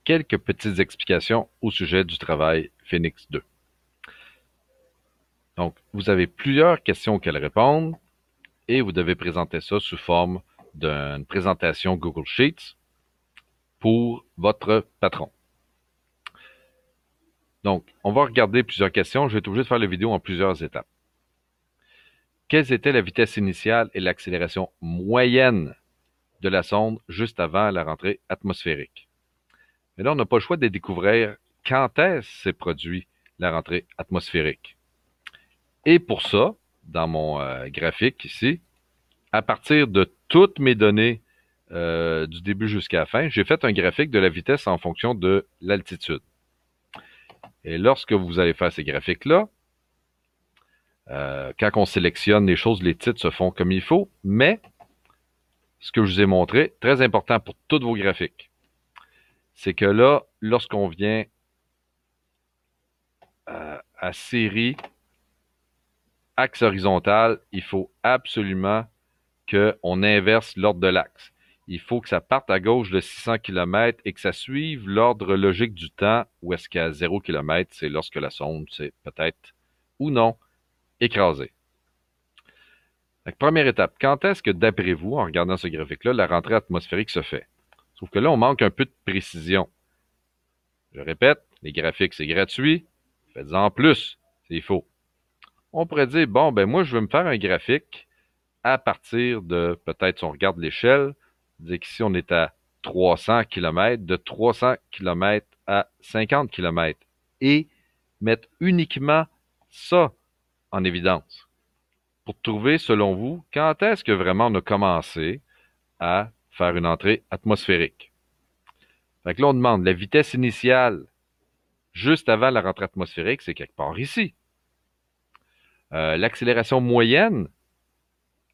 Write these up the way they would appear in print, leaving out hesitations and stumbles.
quelques petites explications au sujet du travail Phoenix 2. Donc, vous avez plusieurs questions auxquelles répondre et vous devez présenter ça sous forme d'une présentation Google Sheets pour votre patron. Donc, on va regarder plusieurs questions. Je vais être obligé de faire la vidéo en plusieurs étapes. Quelles étaient la vitesse initiale et l'accélération moyenne de la sonde juste avant la rentrée atmosphérique? Mais là, on n'a pas le choix de découvrir quand est-ce s'est produit la rentrée atmosphérique. Et pour ça, dans mon graphique ici, à partir de toutes mes données du début jusqu'à la fin, j'ai fait un graphique de la vitesse en fonction de l'altitude. Et lorsque vous allez faire ces graphiques-là, quand on sélectionne les choses, les titres se font comme il faut, mais ce que je vous ai montré, très important pour tous vos graphiques, c'est que là, lorsqu'on vient à série, axe horizontal, il faut absolument qu'on inverse l'ordre de l'axe. Il faut que ça parte à gauche de 600 km et que ça suive l'ordre logique du temps où est-ce qu'à 0 km, c'est lorsque la sonde s'est peut-être ou non écrasée. Donc, première étape, quand est-ce que d'après vous, en regardant ce graphique-là, la rentrée atmosphérique se fait? Sauf que là, on manque un peu de précision. Je répète, les graphiques, c'est gratuit. Faites-en plus, c'est faux. On pourrait dire, bon, ben moi, je veux me faire un graphique à partir de, peut-être si on regarde l'échelle, dire qu'ici on est à 300 km, de 300 km à 50 km, et mettre uniquement ça en évidence pour trouver, selon vous, quand est-ce que vraiment on a commencé à faire une entrée atmosphérique. Fait que là, on demande la vitesse initiale juste avant la rentrée atmosphérique, c'est quelque part ici. L'accélération moyenne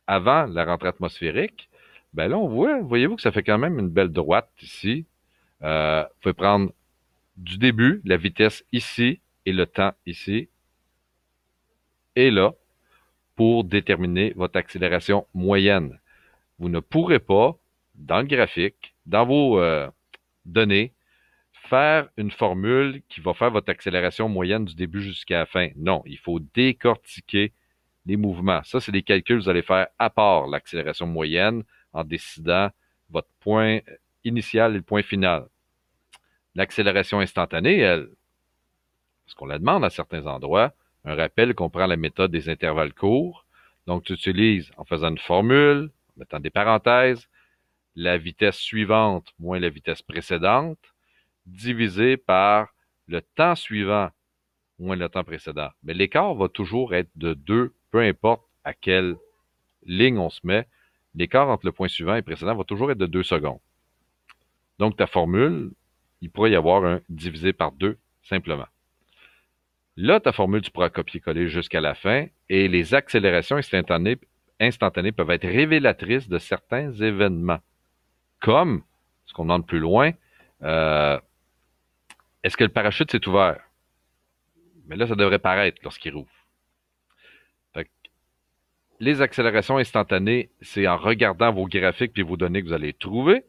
avant la rentrée atmosphérique, ben là, on voit, voyez-vous que ça fait quand même une belle droite ici. Vous pouvez prendre du début, la vitesse ici et le temps ici et là pour déterminer votre accélération moyenne. Vous ne pourrez pas, dans le graphique, dans vos données, faire une formule qui va faire votre accélération moyenne du début jusqu'à la fin. Non, il faut décortiquer les mouvements. Ça, c'est des calculs que vous allez faire à part l'accélération moyenne en décidant votre point initial et le point final. L'accélération instantanée, elle, parce qu'on la demande à certains endroits, un rappel comprend la méthode des intervalles courts. Donc, tu utilises, en faisant une formule, en mettant des parenthèses, la vitesse suivante moins la vitesse précédente, divisé par le temps suivant moins le temps précédent. Mais l'écart va toujours être de 2, peu importe à quelle ligne on se met. L'écart entre le point suivant et précédent va toujours être de 2 secondes. Donc, ta formule, il pourrait y avoir un divisé par 2, simplement. Là, ta formule, tu pourras copier-coller jusqu'à la fin et les accélérations instantanées peuvent être révélatrices de certains événements. Comme, ce qu'on demande plus loin, est-ce que le parachute s'est ouvert? Mais là, ça devrait paraître lorsqu'il rouvre. Fait que les accélérations instantanées, c'est en regardant vos graphiques et vos données que vous allez trouver.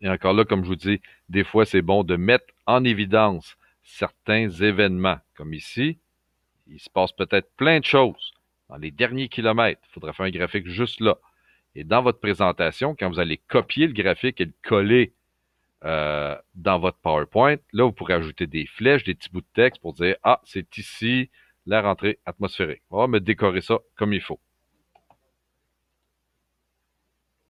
Et encore là, comme je vous dis, des fois, c'est bon de mettre en évidence certains événements. Comme ici, il se passe peut-être plein de choses dans les derniers kilomètres. Il faudrait faire un graphique juste là. Et dans votre présentation, quand vous allez copier le graphique et le coller dans votre PowerPoint, là, vous pourrez ajouter des flèches, des petits bouts de texte pour dire, ah, c'est ici la rentrée atmosphérique. On va me décorer ça comme il faut.